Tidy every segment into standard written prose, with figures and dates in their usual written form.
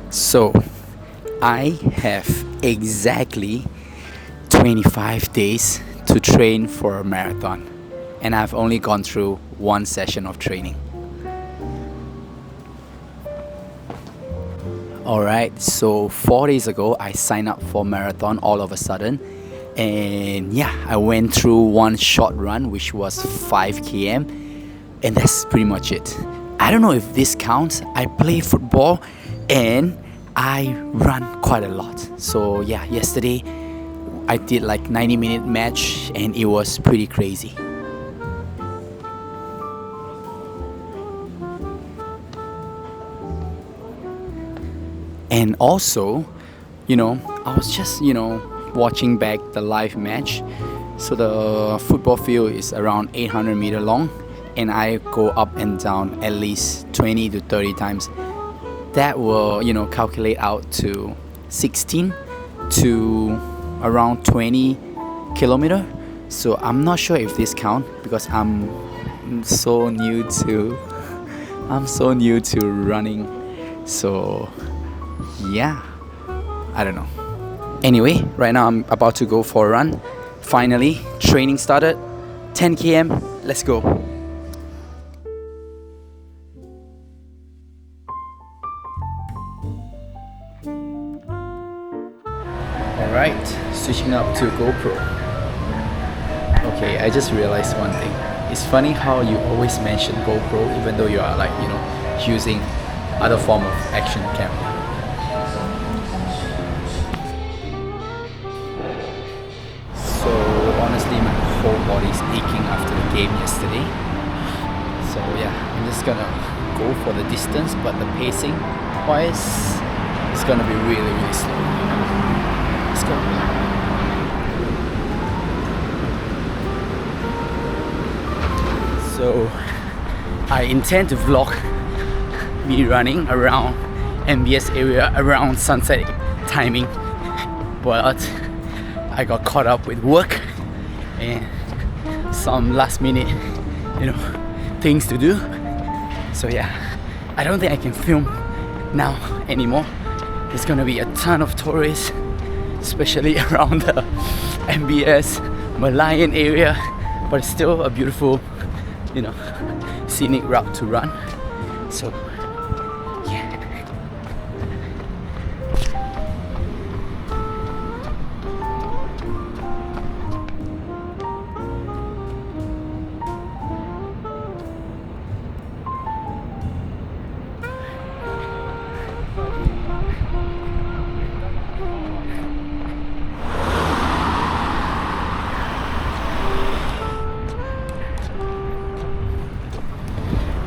So, I have exactly 25 days to train for a marathon, and I've only gone through one session of training. Alright, so 4 days ago, I signed up for marathon all of a sudden, and yeah, I went through one short run, which was 5 km, and that's pretty much it. I don't know if this counts. I play football and I run quite a lot. So yeah, yesterday I did like 90-minute match and it was pretty crazy. And also, I was just, watching back the live match. So the football field is around 800 meter long, and I go up and down at least 20 to 30 times. That will, calculate out to 16 to around 20 kilometer. So I'm not sure if this count because I'm so new to running. So yeah, I don't know. Anyway, right now I'm about to go for a run. Finally, training started. 10 km, let's go. Alright, switching up to GoPro. Okay, I just realized one thing. It's funny how you always mention GoPro even though you are using other form of action camera. So honestly, my whole body is aching after the game yesterday. So yeah, I'm just gonna go for the distance, but the pacing wise, it's gonna be really, really slow. Let's go. So I intend to vlog me running around MBS area around sunset timing, but I got caught up with work and some last minute things to do. So yeah, I don't think I can film now anymore. There's gonna be a ton of tourists, especially around the MBS Malayan area, but it's still a beautiful scenic route to run. So yeah.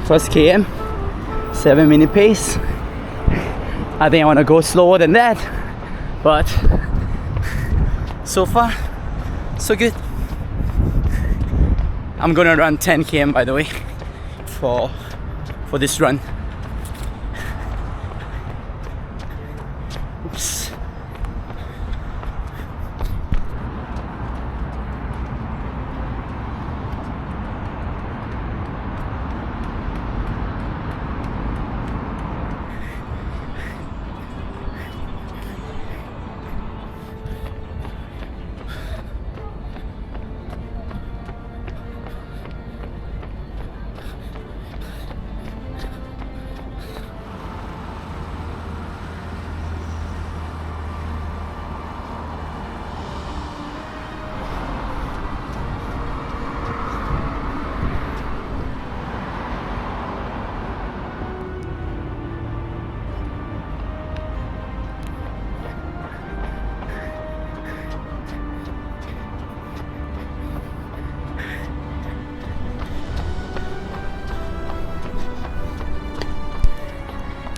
First KM, 7-minute pace. I think I want to go slower than that, but so far so good. I'm gonna run 10 km by the way for this run. Oops.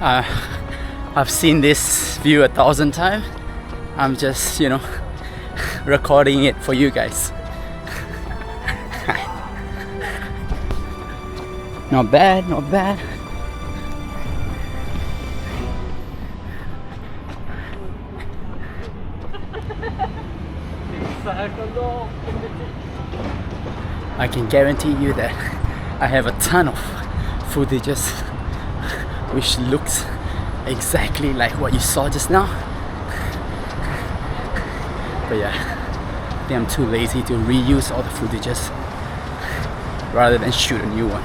I've seen this view 1,000 times. I'm just, recording it for you guys. Not bad, not bad. I can guarantee you that I have a ton of footages which looks exactly like what you saw just now. But yeah, I think I'm too lazy to reuse all the footages rather than shoot a new one.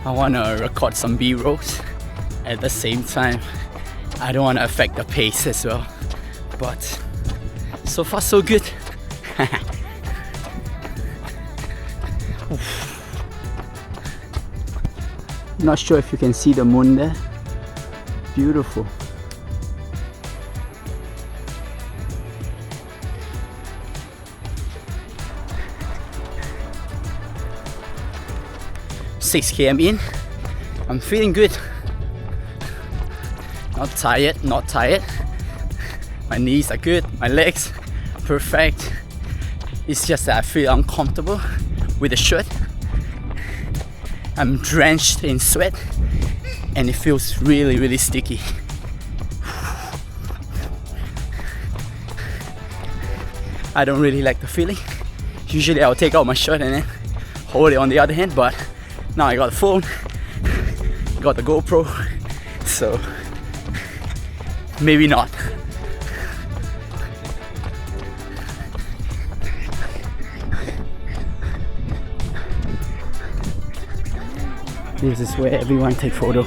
I want to record some B-rolls. At the same time, I don't want to affect the pace as well. But so far so good. Not sure if you can see the moon there. Beautiful. Six km in, I'm feeling good. Not tired. My knees are good, my legs perfect. It's just that I feel uncomfortable with the shirt. I'm drenched in sweat and it feels really sticky. I don't really like the feeling. Usually I'll take out my shirt and then hold it on the other hand, but now I got the phone, got the GoPro, so maybe not. This is where everyone take photo.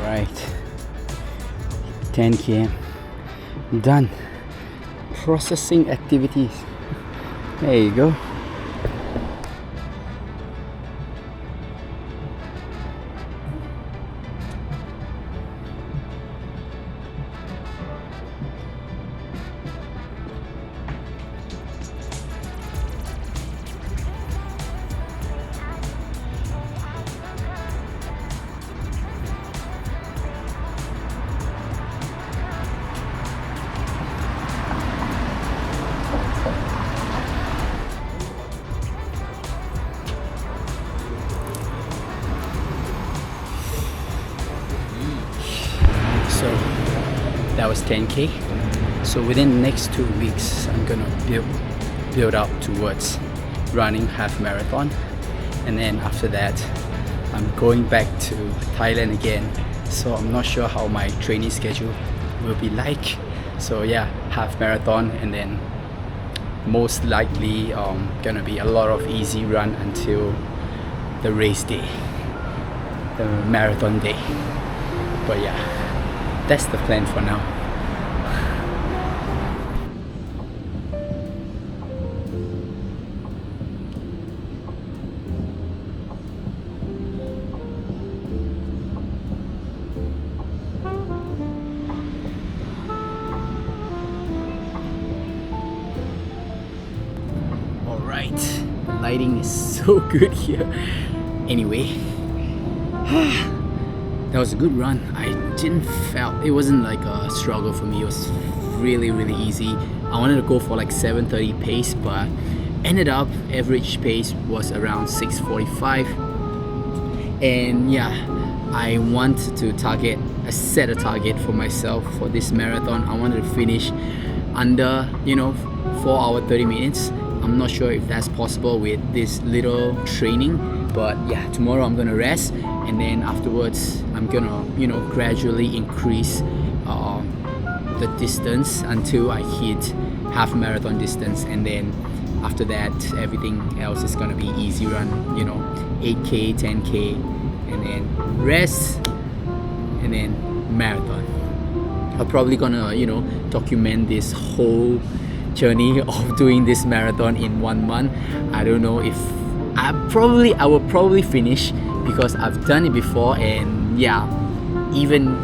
Right, 10 km done. Processing activities. There you go. So that was 10k. So within the next 2 weeks I'm gonna build up towards running half marathon, and then after that I'm going back to Thailand again. So I'm not sure how my training schedule will be like. So yeah, half marathon, and then most likely gonna be a lot of easy run until the race day, the marathon day. But yeah, that's the plan for now. Alright, the lighting is so good here. Anyway, that was a good run. I didn't felt it wasn't like a struggle for me. It was really easy. I wanted to go for like 7:30 pace, but ended up average pace was around 6:45. And yeah, I wanted to set a target for myself for this marathon. I wanted to finish under 4 hours 30 minutes. I'm not sure if that's possible with this little training, but yeah, tomorrow I'm gonna rest, and then afterwards I'm gonna gradually increase the distance until I hit half marathon distance, and then after that everything else is gonna be easy run, 8k 10k, and then rest, and then marathon. I'm probably gonna document this whole journey of doing this marathon in 1 month. I don't know if I will probably finish, because I've done it before, and yeah, even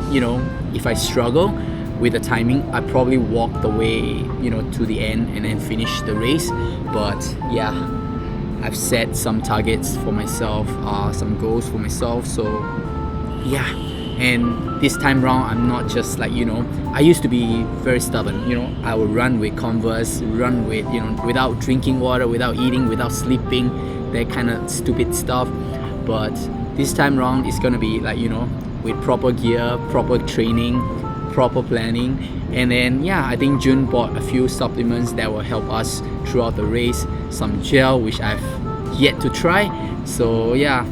if I struggle with the timing, I probably walk the way to the end and then finish the race. But yeah, I've set some targets for myself, some goals for myself, so yeah. And this time round, I'm not just like I used to be very stubborn. I would run with Converse, run with without drinking water, without eating, without sleeping, that kind of stupid stuff. But this time round, it's gonna be like with proper gear, proper training, proper planning. And then yeah, I think June bought a few supplements that will help us throughout the race, some gel which I've yet to try. So yeah,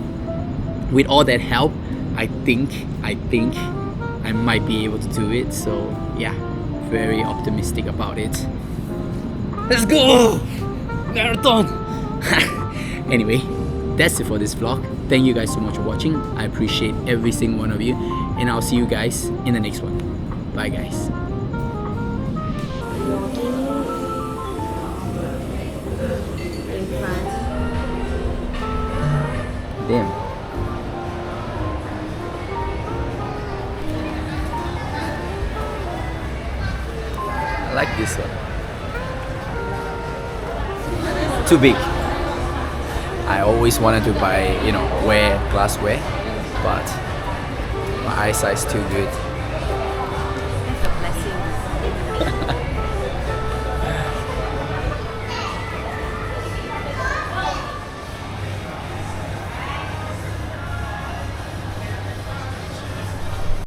with all that help, I think I might be able to do it. So yeah, very optimistic about it. Let's go! Marathon! Anyway, that's it for this vlog. Thank you guys so much for watching. I appreciate every single one of you, and I'll see you guys in the next one. Bye guys. Damn. I like this one. Too big. I always wanted to buy, wear glassware, but my eyesight's too good.